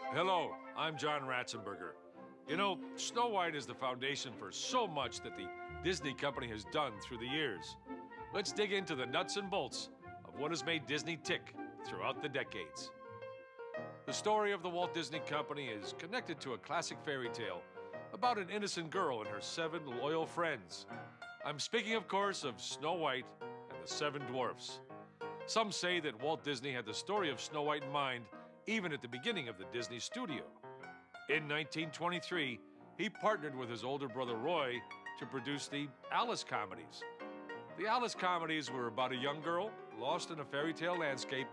Hello, I'm John Ratzenberger. You know, Snow White is the foundation for so much that the Disney company has done through the years. Let's dig into the nuts and bolts of what has made Disney tick throughout the decades. The story of the Walt Disney Company is connected to a classic fairy tale about an innocent girl and her 7 loyal friends. I'm speaking, of course, of Snow White and the 7 Dwarfs. Some say that Walt Disney had the story of Snow White in mind even at the beginning of the Disney studio. In 1923, he partnered with his older brother Roy to produce the Alice comedies. The Alice comedies were about a young girl lost in a fairy tale landscape,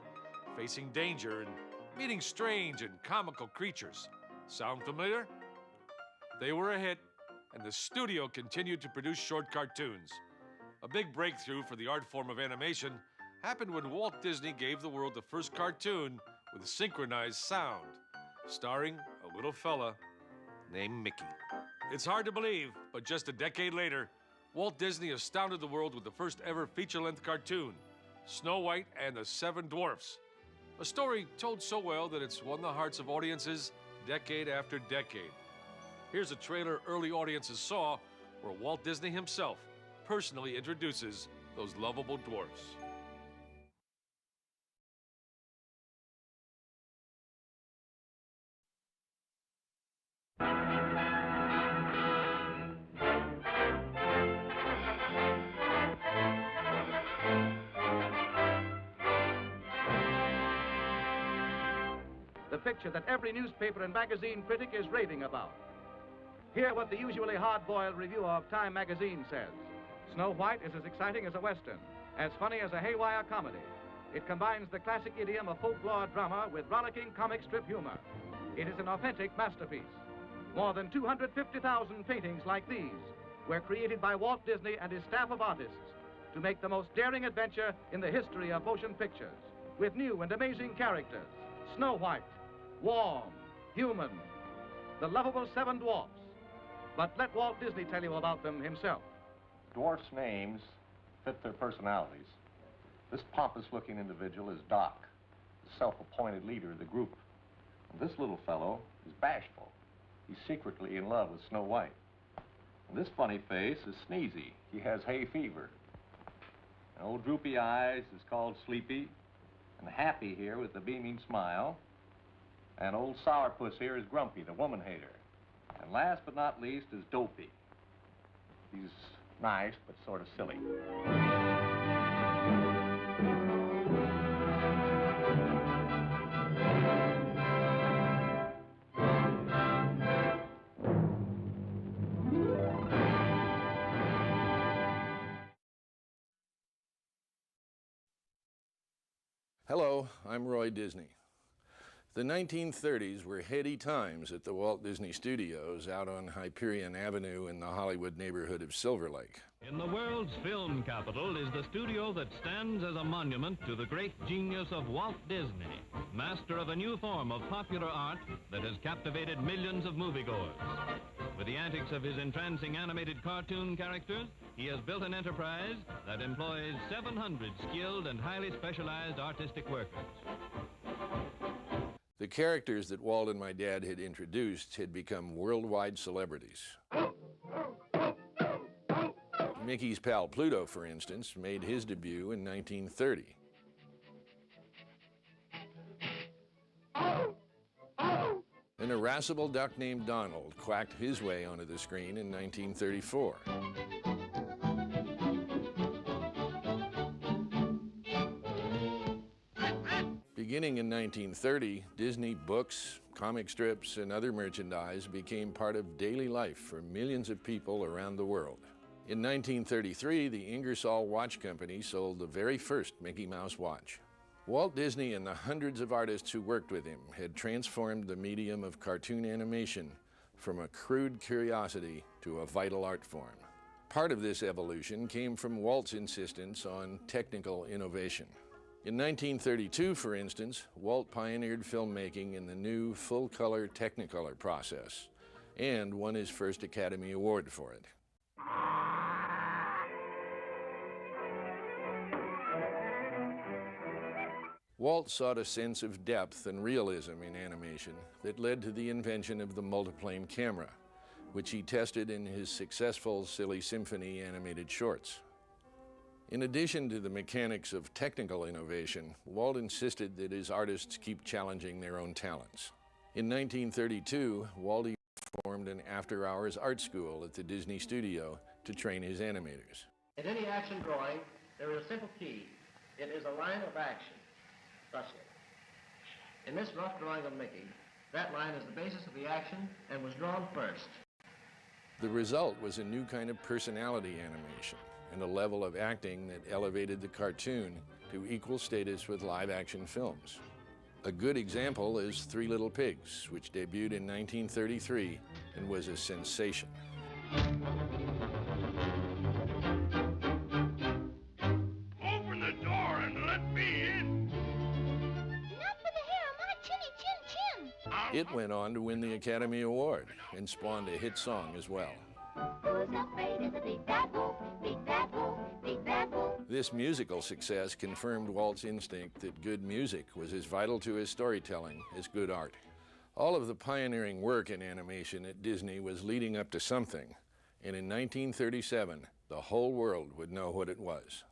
facing danger and meeting strange and comical creatures. Sound familiar? They were a hit, and the studio continued to produce short cartoons. A big breakthrough for the art form of animation happened when Walt Disney gave the world the first cartoon with synchronized sound, starring a little fella named Mickey. It's hard to believe, but just a decade later, Walt Disney astounded the world with the first ever feature-length cartoon, Snow White and the 7 Dwarfs. A story told so well that it's won the hearts of audiences decade after decade. Here's a trailer early audiences saw where Walt Disney himself personally introduces those lovable dwarfs. The picture that every newspaper and magazine critic is raving about. Hear what the usually hard-boiled reviewer of Time magazine says. Snow White is as exciting as a Western, as funny as a haywire comedy. It combines the classic idiom of folklore drama with rollicking comic strip humor. It is an authentic masterpiece. More than 250,000 paintings like these were created by Walt Disney and his staff of artists to make the most daring adventure in the history of motion pictures, with new and amazing characters. Snow White, warm, human, the lovable 7 dwarfs. But let Walt Disney tell you about them himself. Dwarfs' names fit their personalities. This pompous-looking individual is Doc, the self-appointed leader of the group. And this little fellow is bashful. He's secretly in love with Snow White. And this funny face is Sneezy. He has hay fever. And old Droopy Eyes is called Sleepy. And Happy here with the beaming smile. And old Sourpuss here is Grumpy, the woman hater. And last but not least is Dopey. He's nice, but sort of silly. Hello, I'm Roy Disney. The 1930s were heady times at the Walt Disney Studios out on Hyperion Avenue in the Hollywood neighborhood of Silver Lake. In the world's film capital is the studio that stands as a monument to the great genius of Walt Disney, master of a new form of popular art that has captivated millions of moviegoers. With the antics of his entrancing animated cartoon characters, he has built an enterprise that employs 700 skilled and highly specialized artistic workers. The characters that Walt and my dad had introduced had become worldwide celebrities. Mickey's pal Pluto, for instance, made his debut in 1930. An irascible duck named Donald quacked his way onto the screen in 1934. Beginning in 1930, Disney books, comic strips, and other merchandise became part of daily life for millions of people around the world. In 1933, the Ingersoll Watch Company sold the very first Mickey Mouse watch. Walt Disney and the hundreds of artists who worked with him had transformed the medium of cartoon animation from a crude curiosity to a vital art form. Part of this evolution came from Walt's insistence on technical innovation. In 1932, for instance, Walt pioneered filmmaking in the new full-color Technicolor process and won his first Academy Award for it. Walt sought a sense of depth and realism in animation that led to the invention of the multiplane camera, which he tested in his successful Silly Symphony animated shorts. In addition to the mechanics of technical innovation, Walt insisted that his artists keep challenging their own talents. In 1932, Walt formed an after-hours art school at the Disney studio to train his animators. In any action drawing, there is a simple key. It is a line of action. Thusly. In this rough drawing of Mickey, that line is the basis of the action and was drawn first. The result was a new kind of personality animation and a level of acting that elevated the cartoon to equal status with live-action films. A good example is Three Little Pigs, which debuted in 1933 and was a sensation. Open the door and let me in! Not for the hair on my chinny chin chin! It went on to win the Academy Award and spawned a hit song as well. Who's afraid of the big bad wolf? Big bad wolf, big bad wolf. This musical success confirmed Walt's instinct that good music was as vital to his storytelling as good art. All of the pioneering work in animation at Disney was leading up to something, and in 1937, the whole world would know what it was.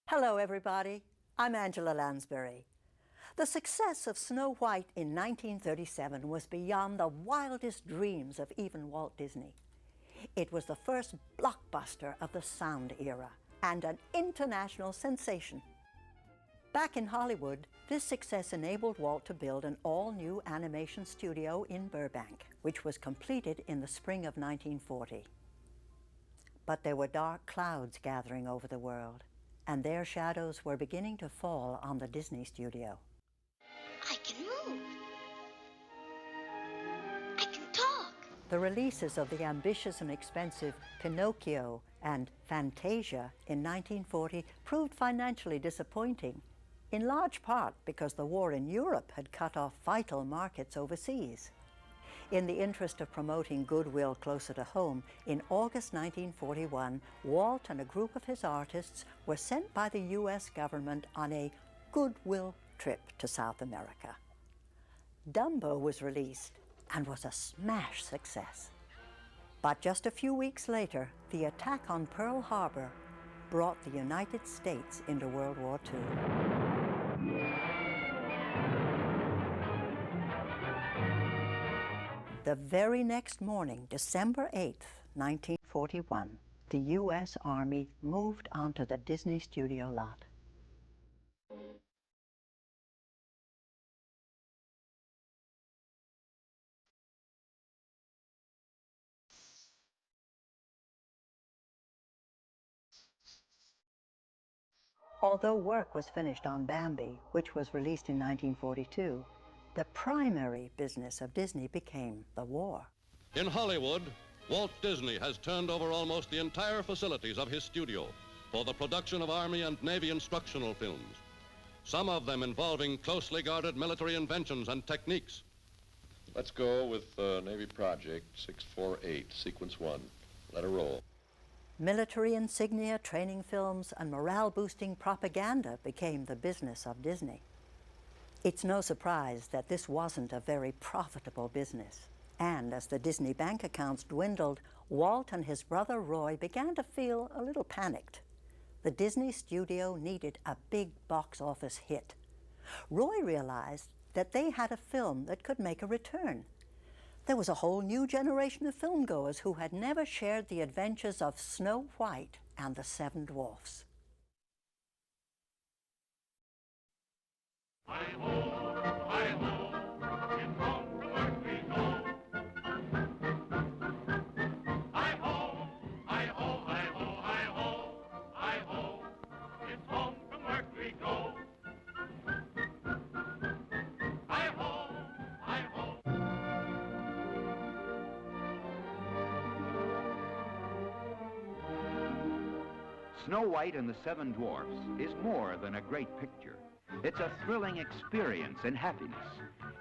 Hello, everybody. I'm Angela Lansbury. The success of Snow White in 1937 was beyond the wildest dreams of even Walt Disney. It was the first blockbuster of the sound era and an international sensation. Back in Hollywood, this success enabled Walt to build an all-new animation studio in Burbank, which was completed in the spring of 1940. But there were dark clouds gathering over the world, and their shadows were beginning to fall on the Disney studio. I can move. I can talk. The releases of the ambitious and expensive Pinocchio and Fantasia in 1940 proved financially disappointing, in large part because the war in Europe had cut off vital markets overseas. In the interest of promoting goodwill closer to home, in August 1941, Walt and a group of his artists were sent by the U.S. government on a goodwill trip to South America. Dumbo was released and was a smash success. But just a few weeks later, the attack on Pearl Harbor brought the United States into World War II. The very next morning, December 8th, 1941, the U.S. Army moved onto the Disney studio lot. Although work was finished on Bambi, which was released in 1942, the primary business of Disney became the war. In Hollywood, Walt Disney has turned over almost the entire facilities of his studio for the production of Army and Navy instructional films, some of them involving closely guarded military inventions and techniques. Let's go with Navy Project 648, Sequence 1. Let her roll. Military insignia, training films, and morale-boosting propaganda became the business of Disney. It's no surprise that this wasn't a very profitable business. And as the Disney bank accounts dwindled, Walt and his brother Roy began to feel a little panicked. The Disney studio needed a big box office hit. Roy realized that they had a film that could make a return. There was a whole new generation of filmgoers who had never shared the adventures of Snow White and the Seven Dwarfs. Snow White and the Seven Dwarfs is more than a great picture. It's a thrilling experience in happiness.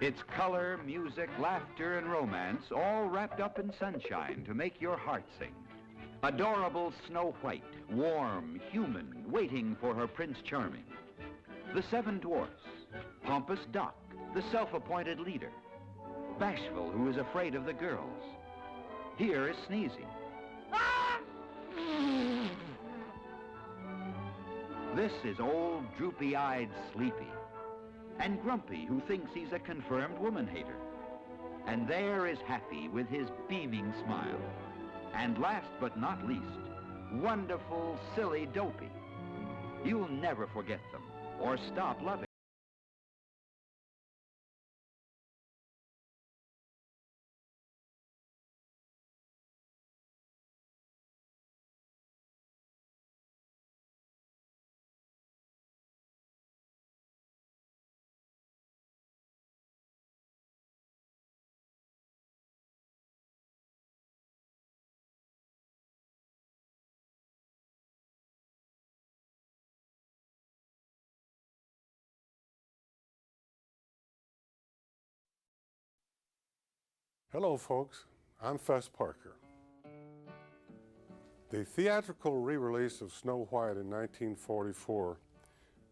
It's color, music, laughter, and romance all wrapped up in sunshine to make your heart sing. Adorable Snow White, warm, human, waiting for her Prince Charming. The Seven Dwarfs, pompous Doc, the self-appointed leader. Bashful, who is afraid of the girls. Here is Sneezy. This is old, droopy-eyed Sleepy. And Grumpy, who thinks he's a confirmed woman-hater. And there is Happy with his beaming smile. And last but not least, wonderful, silly Dopey. You'll never forget them or stop loving. Hello, folks. I'm Fess Parker. The theatrical re-release of Snow White in 1944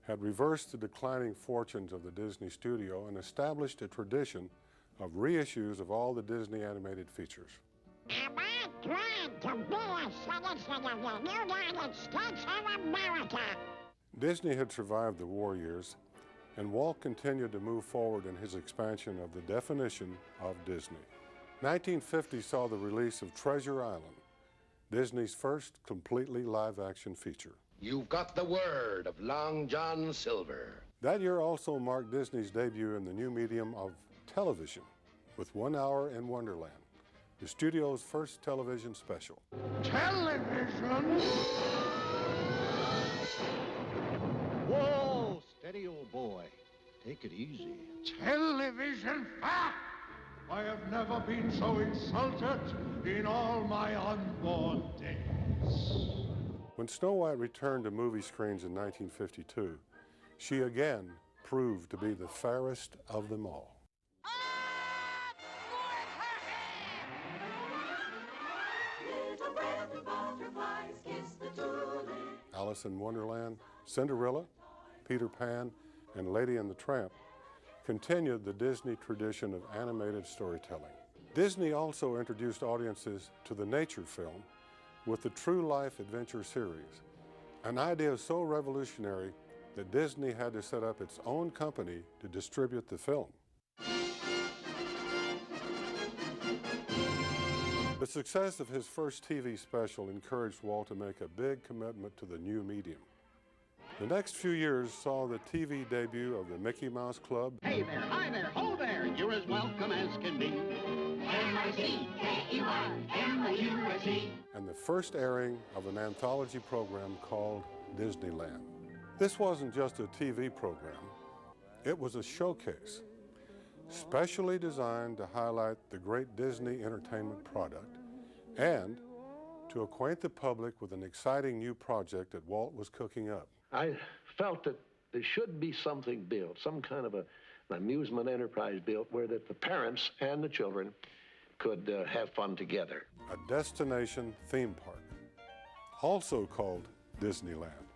had reversed the declining fortunes of the Disney studio and established a tradition of reissues of all the Disney animated features. Am I glad to be a citizen of the United States of America? Disney had survived the war years, and Walt continued to move forward in his expansion of the definition of Disney. 1950 saw the release of Treasure Island, Disney's first completely live-action feature. You've got the word of Long John Silver. That year also marked Disney's debut in the new medium of television with 1 Hour in Wonderland, the studio's first television special. Television? Whoa, steady, old boy. Take it easy. Television? Ah! I have never been so insulted in all my unborn days. When Snow White returned to movie screens in 1952, she again proved to be the fairest of them all. Alice in Wonderland, Cinderella, Peter Pan, and Lady and the Tramp continued the Disney tradition of animated storytelling. Disney also introduced audiences to the nature film with the True Life Adventure series, an idea so revolutionary that Disney had to set up its own company to distribute the film. The success of his first TV special encouraged Walt to make a big commitment to the new medium. The next few years saw the TV debut of the Mickey Mouse Club. Hey there, hi there, ho there, you're as welcome as can be. M-I-C-K-E-Y-M-O-U-S-E. And the first airing of an anthology program called Disneyland. This wasn't just a TV program, it was a showcase, specially designed to highlight the great Disney entertainment product and to acquaint the public with an exciting new project that Walt was cooking up. I felt that there should be something built, some kind of an amusement enterprise built where that the parents and the children could have fun together. A destination theme park, also called Disneyland,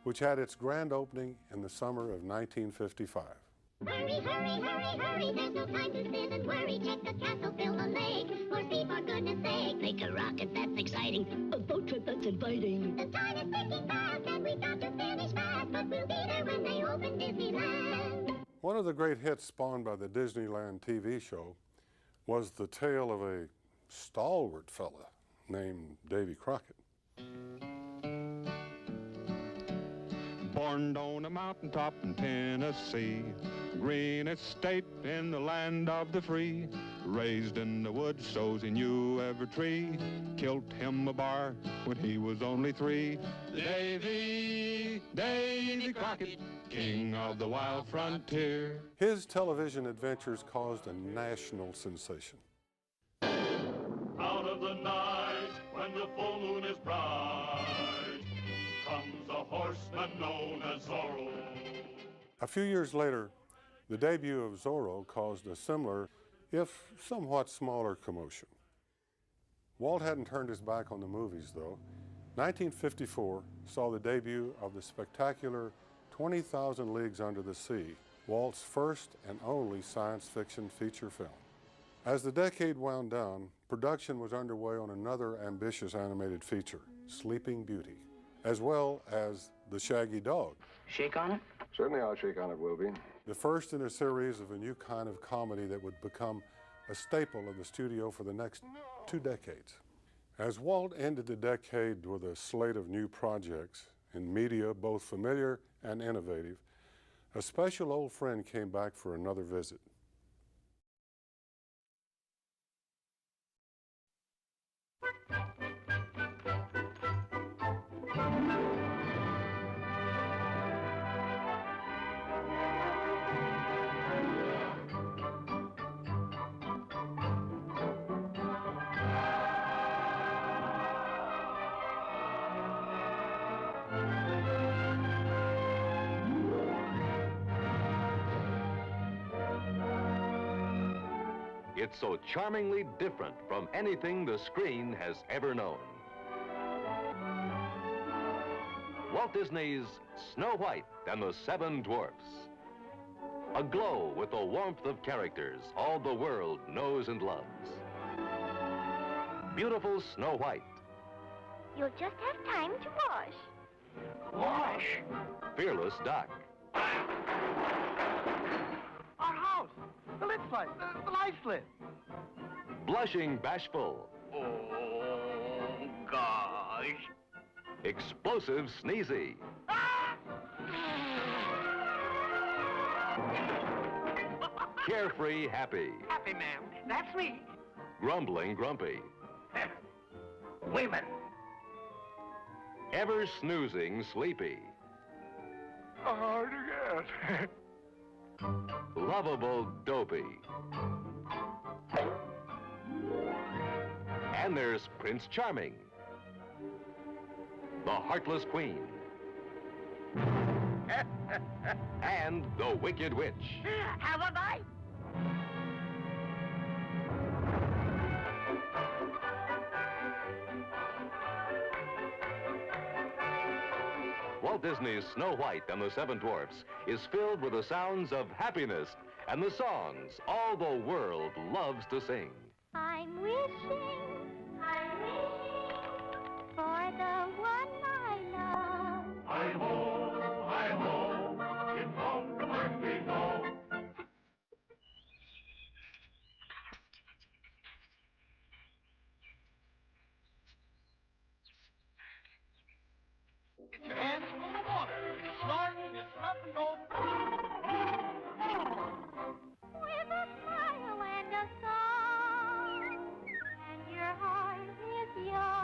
which had its grand opening in the summer of 1955. Hurry, hurry, hurry, hurry, there's no time to sit and worry. Check the castle, fill the lake, or see for goodness sake. Make a rocket that's exciting, a boat trip that's inviting. The time is ticking fast, and we've got to finish fast, but we'll be there when they open Disneyland. One of the great hits spawned by the Disneyland TV show was the tale of a stalwart fella named Davy Crockett. Born on a mountaintop in Tennessee, greenest state in the land of the free. Raised in the woods, so he knew every tree. Killed him a bar when he was only 3. Davy Crockett, king of the wild frontier. His television adventures caused a national sensation. Out of the night, when the full moon is bright, comes a horseman known as Zorro. A few years later, the debut of Zorro caused a similar, if somewhat smaller, commotion. Walt hadn't turned his back on the movies, though. 1954 saw the debut of the spectacular 20,000 Leagues Under the Sea, Walt's first and only science fiction feature film. As the decade wound down, production was underway on another ambitious animated feature, Sleeping Beauty, as well as The Shaggy Dog. Shake on it? Certainly I'll shake on it, Wilby. The first in a series of a new kind of comedy that would become a staple of the studio for the next 2 decades. As Walt ended the decade with a slate of new projects in media both familiar and innovative, a special old friend came back for another visit. It's so charmingly different from anything the screen has ever known. Walt Disney's Snow White and the Seven Dwarfs. Aglow with the warmth of characters all the world knows and loves. Beautiful Snow White. You'll just have time to wash. Wash. Fearless Doc. Our house! The lit light! The light lit! Blushing Bashful. Oh, gosh. Explosive Sneezy. Carefree Happy. Happy, ma'am. That's me. Grumbling Grumpy. Women. Ever snoozing Sleepy. Hard to get. Lovable Dopey. And there's Prince Charming. The Heartless Queen. And the Wicked Witch. Have a bite. Walt Disney's Snow White and the Seven Dwarfs is filled with the sounds of happiness and the songs all the world loves to sing. I'm wishing for the one I love. Hi-ho, in Mountain we go. Get your hands full of water. It's snorting, it's up and go. With a smile and a song, and your heart is young.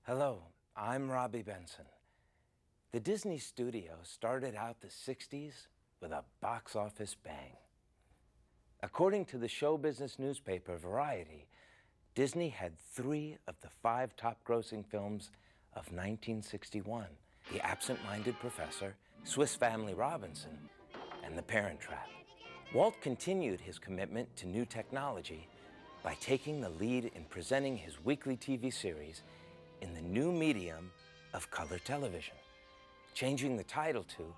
Hello, I'm Robby Benson. The Disney studio started out the 60s with a box office bang. According to the show business newspaper Variety, Disney had 3 of the 5 top-grossing films of 1961, The Absent-Minded Professor, Swiss Family Robinson, and The Parent Trap. Walt continued his commitment to new technology by taking the lead in presenting his weekly TV series in the new medium of color television, changing the title to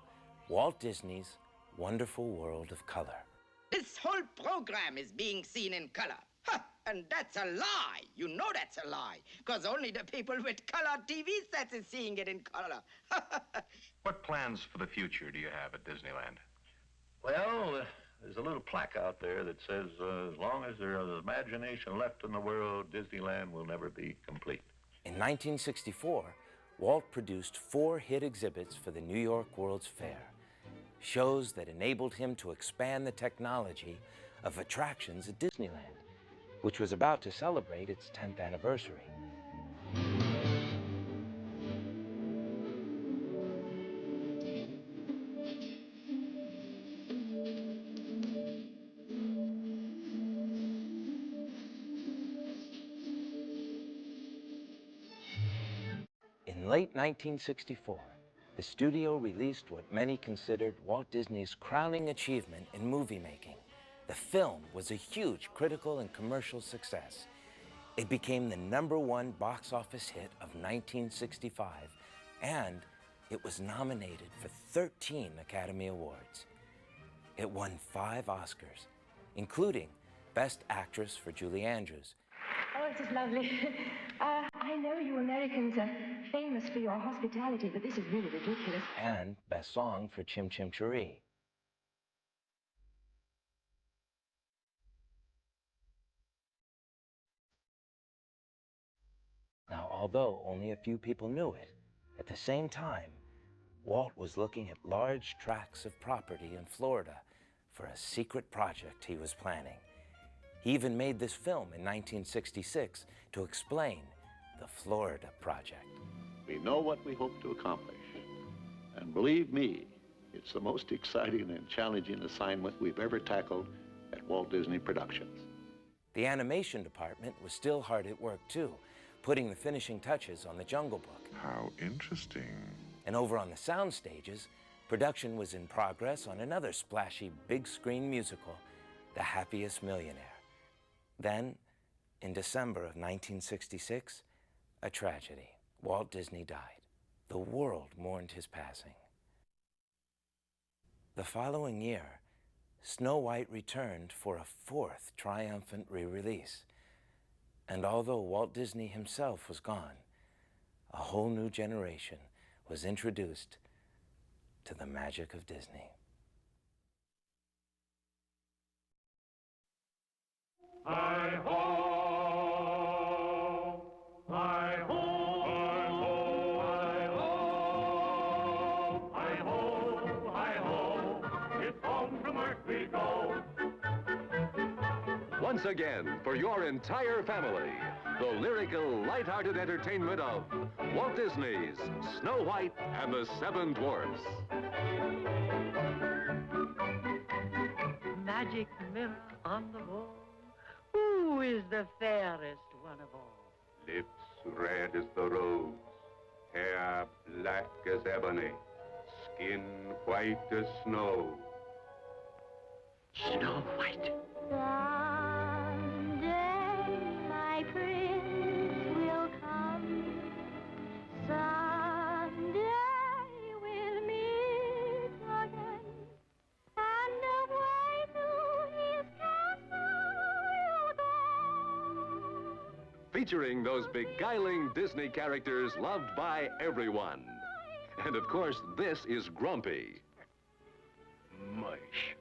Walt Disney's Wonderful World of Color. This whole program is being seen in color. Huh, and that's a lie. You know that's a lie, because only the people with color TV sets is seeing it in color. What plans for the future do you have at Disneyland? Well, there's a little plaque out there that says, as long as there is imagination left in the world, Disneyland will never be complete. In 1964, Walt produced 4 hit exhibits for the New York World's Fair, shows that enabled him to expand the technology of attractions at Disneyland, which was about to celebrate its 10th anniversary. In late 1964, the studio released what many considered Walt Disney's crowning achievement in movie making. The film was a huge critical and commercial success. It became the #1 box office hit of 1965, and it was nominated for 13 Academy Awards. It won 5 Oscars, including Best Actress for Julie Andrews. Oh, this is lovely. I know you Americans are famous for your hospitality, but this is really ridiculous. And Best Song for Chim Chim Cheree. Now, although only a few people knew it, at the same time, Walt was looking at large tracts of property in Florida for a secret project he was planning. He even made this film in 1966 to explain the Florida Project. We know what we hope to accomplish. And believe me, it's the most exciting and challenging assignment we've ever tackled at Walt Disney Productions. The animation department was still hard at work, too, putting the finishing touches on the Jungle Book. How interesting. And over on the sound stages, production was in progress on another splashy big-screen musical, The Happiest Millionaire. Then, in December of 1966, a tragedy. Walt Disney died. The world mourned his passing. The following year, Snow White returned for a 4th triumphant re-release. And although Walt Disney himself was gone, a whole new generation was introduced to the magic of Disney. Hi-ho, hi-ho, hi-ho, hi-ho, hi-ho, it's home from work we go. Once again, for your entire family, the lyrical, light-hearted entertainment of Walt Disney's Snow White and the 7 Dwarfs. Magic mirror on the wall, who is the fairest one of all? Lips red as the rose, hair black as ebony, skin white as snow. Snow White. Someday my prince will come. Someday we'll meet again. And away to his castle we'll go. Featuring those beguiling Disney characters loved by everyone. And of course, this is Grumpy. Mush.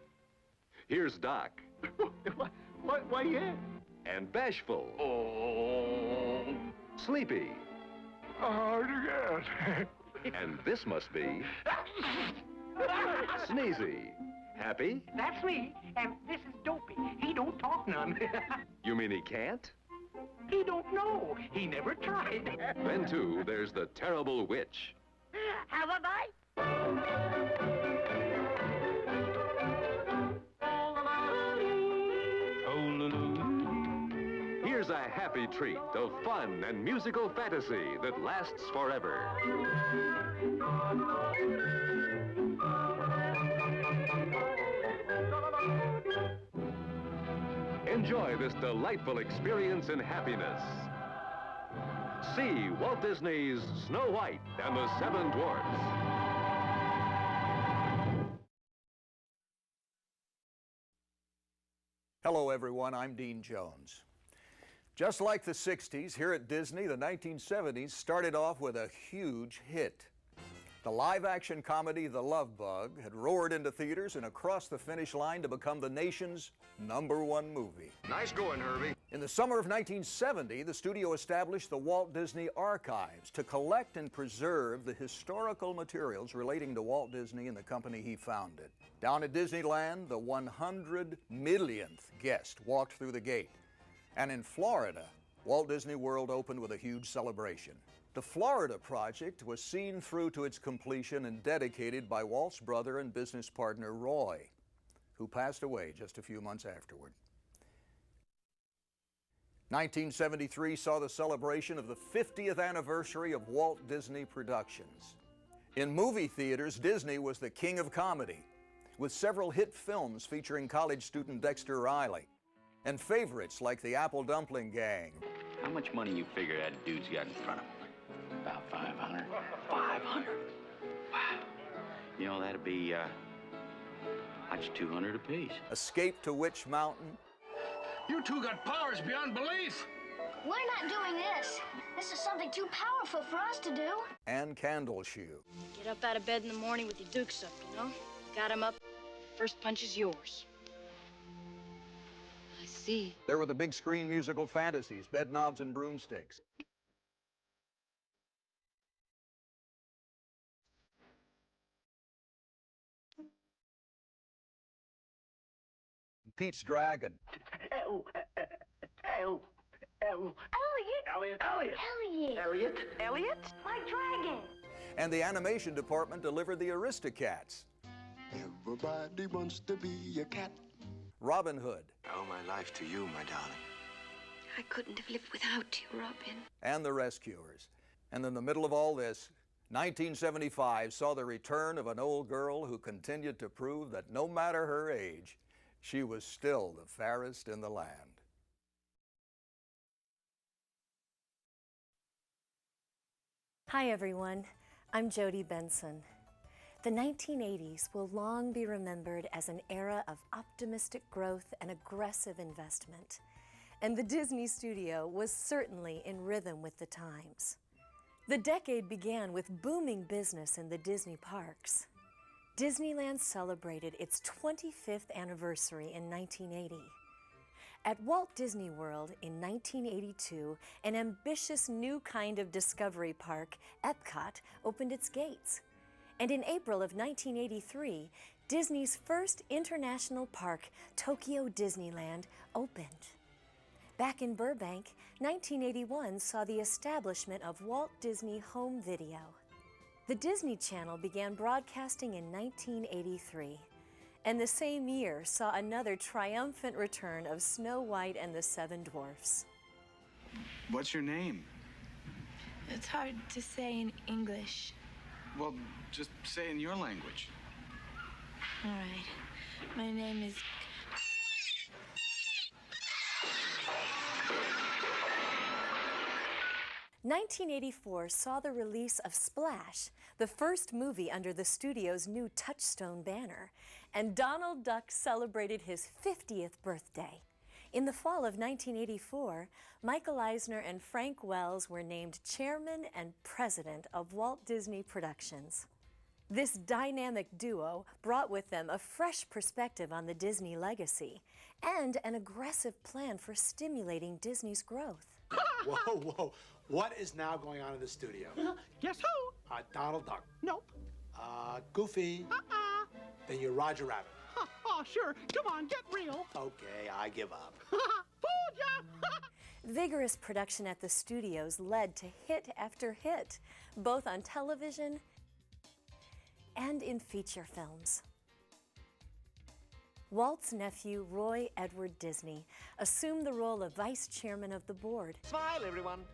Here's Doc. Why, yeah. And Bashful. Oh. Sleepy. Hard to get. And this must be Sneezy. Happy? That's me, and this is Dopey. He don't talk none. You mean he can't? He don't know. He never tried. Then, too, there's the terrible witch. Have a bite. Here's a happy treat of fun and musical fantasy that lasts forever. Enjoy this delightful experience in happiness. See Walt Disney's Snow White and the 7 Dwarfs. Hello, everyone. I'm Dean Jones. Just like the 60s, here at Disney, the 1970s started off with a huge hit. The live-action comedy The Love Bug had roared into theaters and across the finish line to become the nation's #1 movie. Nice going, Herbie. In the summer of 1970, the studio established the Walt Disney Archives to collect and preserve the historical materials relating to Walt Disney and the company he founded. Down at Disneyland, the 100 millionth guest walked through the gate. And in Florida, Walt Disney World opened with a huge celebration. The Florida project was seen through to its completion and dedicated by Walt's brother and business partner, Roy, who passed away just a few months afterward. 1973 saw the celebration of the 50th anniversary of Walt Disney Productions. In movie theaters, Disney was the king of comedy, with several hit films featuring college student Dexter Riley, and favorites like The Apple Dumpling Gang. How much money you figure that dude's got in front of him? About 500. 500? Wow. You know, that'd be, that's 200 apiece. Escape to Witch Mountain. You two got powers beyond belief. We're not doing this. This is something too powerful for us to do. And Candle Shoe. Get up out of bed in the morning with your dukes up, you know? Got him up. First punch is yours. I see. There were the big screen musical fantasies, Bedknobs and Broomsticks. Pete's Dragon. Elliot. My dragon. And the animation department delivered the Aristocats. Everybody wants to be a cat. Robin Hood. I owe my life to you, my darling. I couldn't have lived without you, Robin. And the Rescuers. And in the middle of all this, 1975 saw the return of an old girl who continued to prove that no matter her age, she was still the fairest in the land. Hi, everyone. I'm Jodi Benson. The 1980s will long be remembered as an era of optimistic growth and aggressive investment. And the Disney studio was certainly in rhythm with the times. The decade began with booming business in the Disney parks. Disneyland celebrated its 25th anniversary in 1980. At Walt Disney World in 1982, an ambitious new kind of discovery park, Epcot, opened its gates. And in April of 1983, Disney's first international park, Tokyo Disneyland, opened. Back in Burbank, 1981 saw the establishment of Walt Disney Home Video. The Disney Channel began broadcasting in 1983, and the same year saw another triumphant return of Snow White and the Seven Dwarfs. What's your name? It's hard to say in English. Well, just say it in your language. All right. My name is... '84 saw the release of Splash, the first movie under the studio's new Touchstone banner, and Donald Duck celebrated his 50th birthday. In the fall of 1984, Michael Eisner and Frank Wells were named chairman and president of Walt Disney Productions. This dynamic duo brought with them a fresh perspective on the Disney legacy and an aggressive plan for stimulating Disney's growth. Whoa, whoa. What is now going on in the studio? Guess who? Donald Duck. Nope. Goofy. Then you're Roger Rabbit. Oh, sure. Come on, get real. Okay, I give up. Fooled ya! Vigorous production at the studios led to hit after hit, both on television and in feature films. Walt's nephew, Roy Edward Disney, assumed the role of vice chairman of the board. Smile, everyone.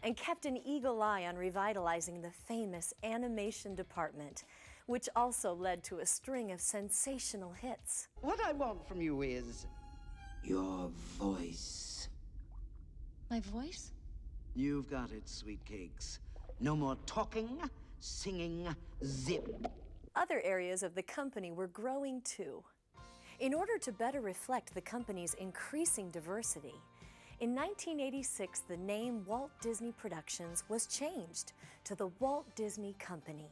And kept an eagle eye on revitalizing the famous animation department, which also led to a string of sensational hits. What I want from you is... your voice. My voice? You've got it, sweet cakes. No more talking, singing, zip. Other areas of the company were growing too. In order to better reflect the company's increasing diversity, in 1986, the name Walt Disney Productions was changed to the Walt Disney Company.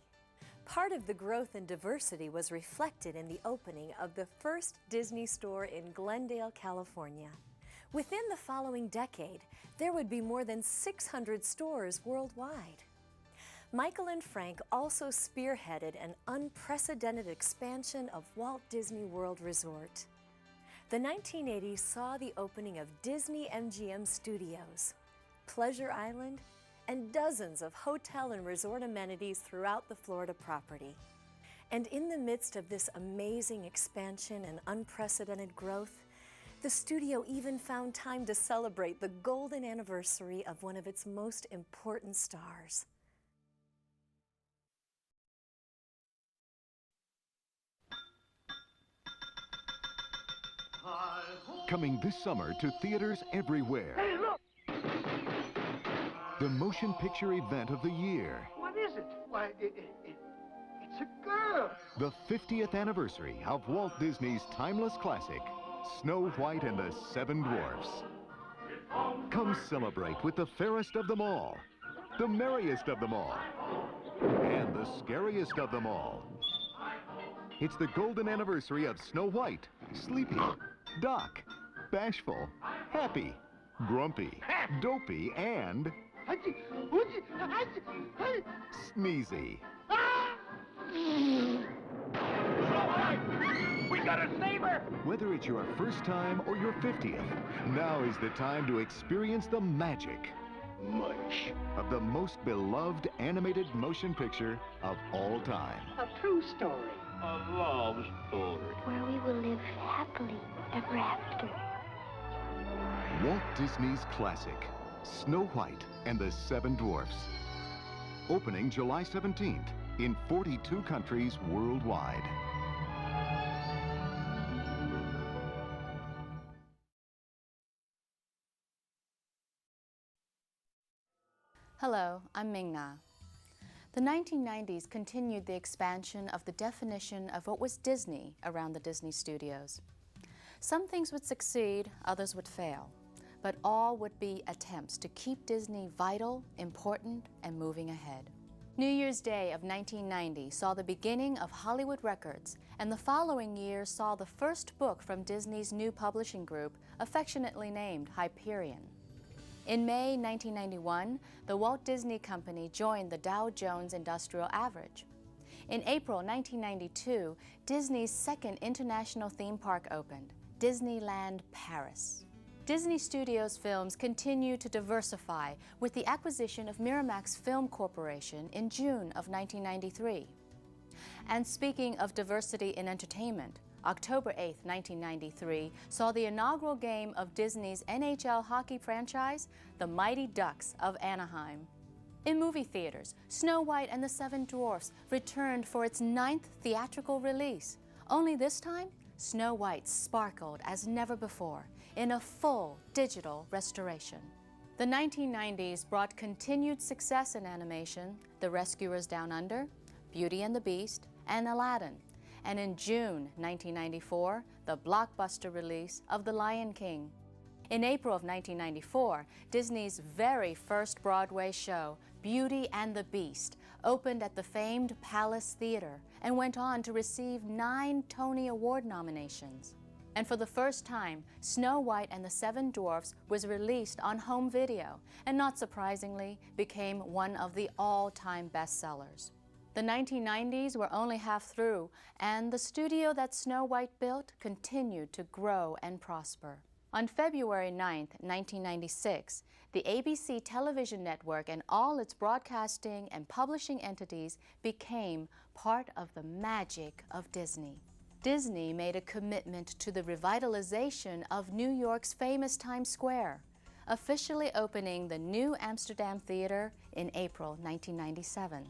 Part of the growth and diversity was reflected in the opening of the first Disney store in Glendale, California. Within the following decade, there would be more than 600 stores worldwide. Michael and Frank also spearheaded an unprecedented expansion of Walt Disney World Resort. The 1980s saw the opening of Disney MGM Studios, Pleasure Island, and dozens of hotel and resort amenities throughout the Florida property. And in the midst of this amazing expansion and unprecedented growth, the studio even found time to celebrate the golden anniversary of one of its most important stars. Coming this summer to theaters everywhere. Hey, look! The motion picture event of the year. What is it? Why, it's a girl. The 50th anniversary of Walt Disney's timeless classic, Snow White and the Seven Dwarfs. Come celebrate with the fairest of them all, the merriest of them all, and the scariest of them all. It's the golden anniversary of Snow White, Sleepy, Doc, Bashful, Happy, Grumpy, Dopey, and Sneezy. We gotta save her! Whether it's your first time or your 50th, now is the time to experience the magic of the most beloved animated motion picture of all time. A true story. A love story. Where we will live happily ever after. Walt Disney's classic, Snow White and the Seven Dwarfs. Opening July 17th in 42 countries worldwide. Hello, I'm Ming-Ja. The 1990s continued the expansion of the definition of what was Disney around the Disney studios. Some things would succeed, others would fail, but all would be attempts to keep Disney vital, important, and moving ahead. New Year's Day of 1990 saw the beginning of Hollywood Records, and the following year saw the first book from Disney's new publishing group, affectionately named Hyperion. In May 1991, the Walt Disney Company joined the Dow Jones Industrial Average. In April 1992, Disney's second international theme park opened, Disneyland Paris. Disney Studios films continue to diversify with the acquisition of Miramax Film Corporation in June of 1993. And speaking of diversity in entertainment, October 8, 1993, saw the inaugural game of Disney's NHL hockey franchise, the Mighty Ducks of Anaheim. In movie theaters, Snow White and the Seven Dwarfs returned for its 9th theatrical release. Only this time, Snow White sparkled as never before in a full digital restoration. The 1990s brought continued success in animation, The Rescuers Down Under, Beauty and the Beast, and Aladdin. And in June 1994, the blockbuster release of The Lion King. In April of 1994, Disney's very first Broadway show, Beauty and the Beast, opened at the famed Palace Theater and went on to receive 9 Tony Award nominations. And for the first time, Snow White and the Seven Dwarfs was released on home video and, not surprisingly, became one of the all-time bestsellers. The 1990s were only half through, and the studio that Snow White built continued to grow and prosper. On February 9, 1996, the ABC television network and all its broadcasting and publishing entities became part of the magic of Disney. Disney made a commitment to the revitalization of New York's famous Times Square, officially opening the new Amsterdam Theater in April 1997.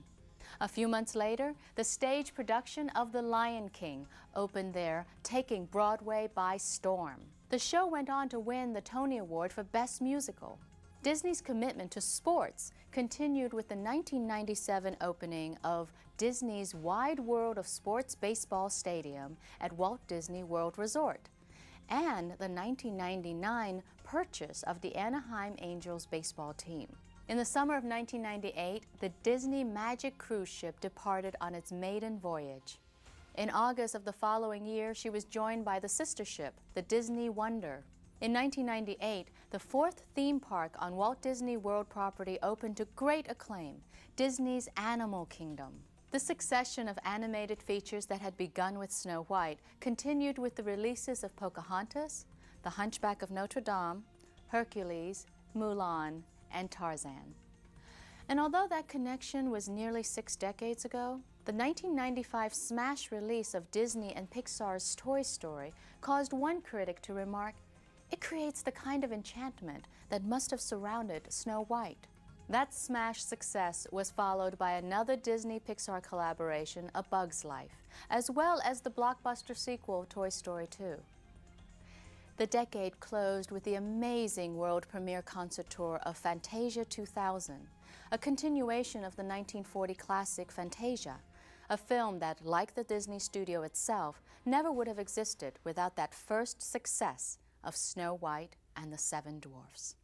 A few months later, the stage production of The Lion King opened there, taking Broadway by storm. The show went on to win the Tony Award for Best Musical. Disney's commitment to sports continued with the 1997 opening of Disney's Wide World of Sports Baseball Stadium at Walt Disney World Resort, and the 1999 purchase of the Anaheim Angels baseball team. In the summer of 1998, the Disney Magic cruise ship departed on its maiden voyage. In August of the following year, she was joined by the sister ship, the Disney Wonder. In 1998, the fourth theme park on Walt Disney World property opened to great acclaim, Disney's Animal Kingdom. The succession of animated features that had begun with Snow White continued with the releases of Pocahontas, The Hunchback of Notre Dame, Hercules, Mulan, and Tarzan. And although that connection was nearly 6 decades ago, the 1995 smash release of Disney and Pixar's Toy Story caused one critic to remark, "It creates the kind of enchantment that must have surrounded Snow White." That smash success was followed by another Disney-Pixar collaboration, A Bug's Life, as well as the blockbuster sequel, Toy Story 2. The decade closed with the amazing world premiere concert tour of Fantasia 2000, a continuation of the 1940 classic Fantasia, a film that, like the Disney studio itself, never would have existed without that first success of Snow White and the Seven Dwarfs.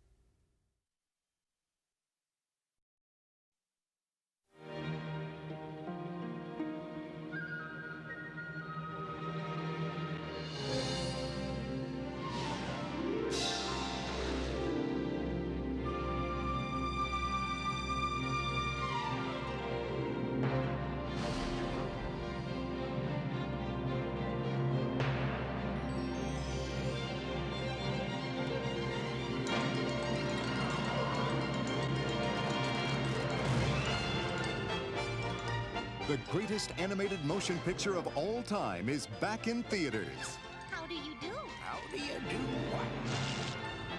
The greatest animated motion picture of all time is back in theaters. How do you do? How do you do what?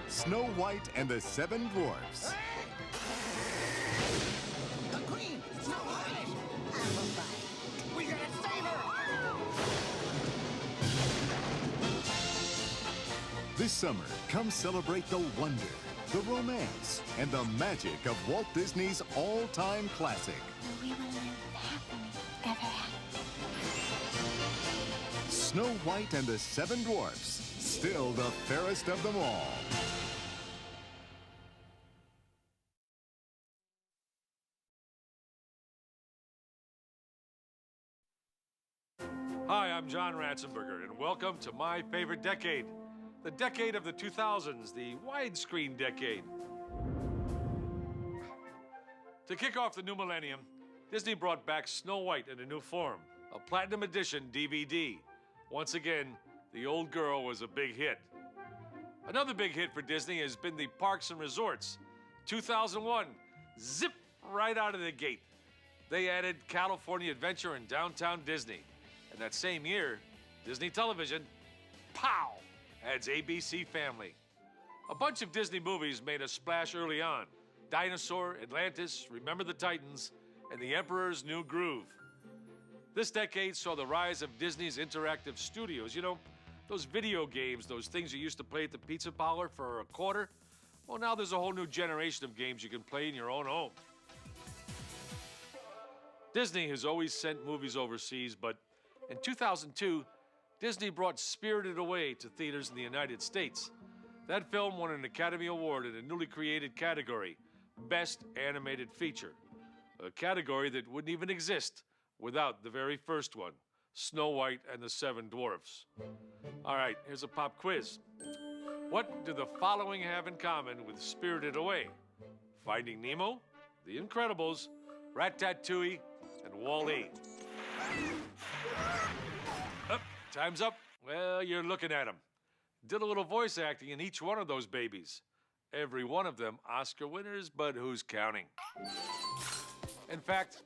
Snow White and the Seven Dwarfs. The Queen! Snow White! We gotta save her! This summer, come celebrate the wonder, the romance, and the magic of Walt Disney's all-time classic. We will live happily ever after. Snow White and the Seven Dwarfs, still the fairest of them all. Hi, I'm John Ratzenberger, and welcome to my favorite decade, the decade of the 2000s, the widescreen decade. To kick off the new millennium, Disney brought back Snow White in a new form, a Platinum Edition DVD. Once again, the old girl was a big hit. Another big hit for Disney has been the Parks and Resorts. 2001, zip right out of the gate. They added California Adventure and Downtown Disney. And that same year, Disney Television, pow, adds ABC Family. A bunch of Disney movies made a splash early on. Dinosaur, Atlantis, Remember the Titans, and The Emperor's New Groove. This decade saw the rise of Disney's interactive studios. You know, those video games, those things you used to play at the pizza parlor for a quarter? Well, now there's a whole new generation of games you can play in your own home. Disney has always sent movies overseas, but in 2002, Disney brought Spirited Away to theaters in the United States. That film won an Academy Award in a newly created category, Best Animated Feature, a category that wouldn't even exist without the very first one, Snow White and the Seven Dwarfs. All right, here's a pop quiz. What do the following have in common with Spirited Away? Finding Nemo, The Incredibles, Ratatouille, and Wall-E. Time's up. Well, you're looking at them. Did a little voice acting in each one of those babies. Every one of them Oscar winners, but who's counting? In fact,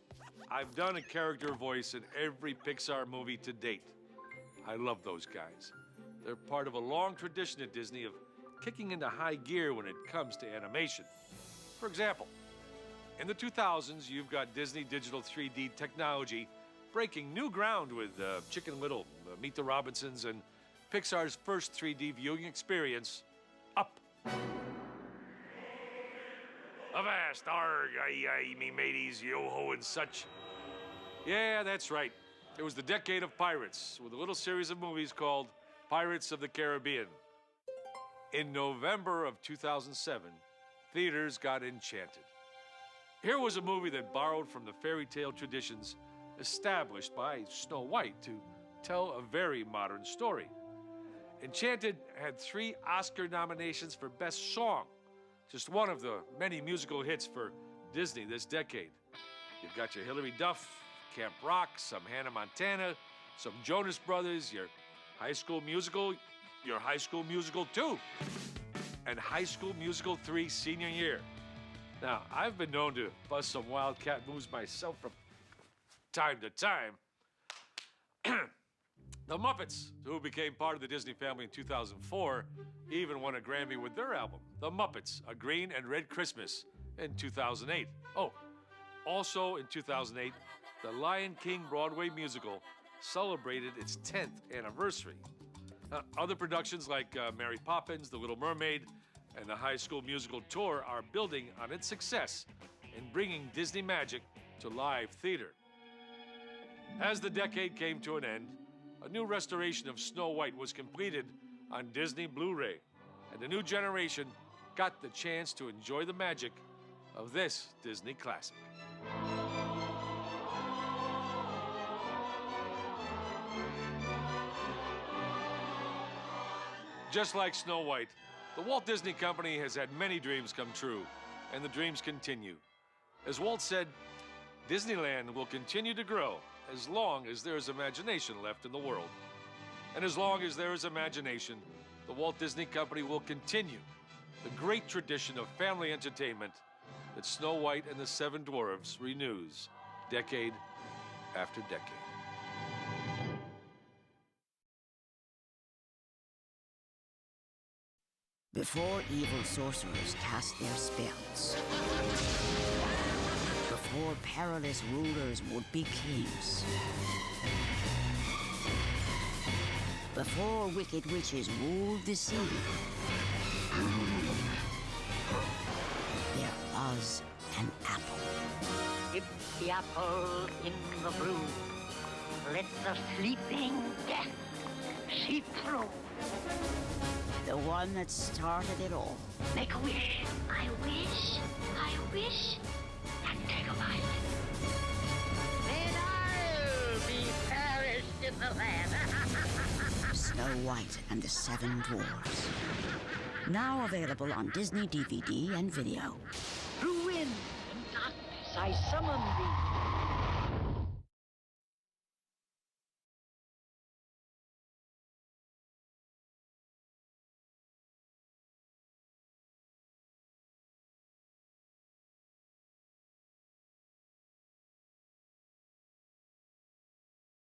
I've done a character voice in every Pixar movie to date. I love those guys. They're part of a long tradition at Disney of kicking into high gear when it comes to animation. For example, in the 2000s, you've got Disney digital 3D technology breaking new ground with Chicken Little, Meet the Robinsons, and Pixar's first 3D viewing experience, Up. Avast, arg, aye, me mateys, yo-ho, and such. Yeah, that's right. It was the decade of pirates, with a little series of movies called Pirates of the Caribbean. In November of 2007, theaters got enchanted. Here was a movie that borrowed from the fairy tale traditions established by Snow White to tell a very modern story. Enchanted had 3 Oscar nominations for Best Song, just one of the many musical hits for Disney this decade. You've got your Hilary Duff, Camp Rock, some Hannah Montana, some Jonas Brothers, your High School Musical, your High School Musical 2, and High School Musical 3 senior year. Now, I've been known to bust some wildcat moves myself from time to time. The Muppets, who became part of the Disney family in 2004, even won a Grammy with their album, The Muppets, A Green and Red Christmas, in 2008. Oh, also in 2008, the Lion King Broadway musical celebrated its 10th anniversary. Other productions like Mary Poppins, The Little Mermaid, and the High School Musical Tour are building on its success in bringing Disney magic to live theater. As the decade came to an end, a new restoration of Snow White was completed on Disney Blu-ray, and a new generation got the chance to enjoy the magic of this Disney classic. Just like Snow White, the Walt Disney Company has had many dreams come true, and the dreams continue. As Walt said, Disneyland will continue to grow as long as there is imagination left in the world. And as long as there is imagination, the Walt Disney Company will continue the great tradition of family entertainment that Snow White and the 7 Dwarfs renews decade after decade. Before evil sorcerers cast their spells, before perilous rulers would be kings, before wicked witches ruled the sea, there was an apple. Dip the apple in the brew. Let the sleeping death seep through. The one that started it all. Make a wish. I wish. I wish. And take a bite. Then I'll be fairest in the land. Snow White and the 7 Dwarfs. Now available on Disney DVD and video. Through wind and darkness I summon thee.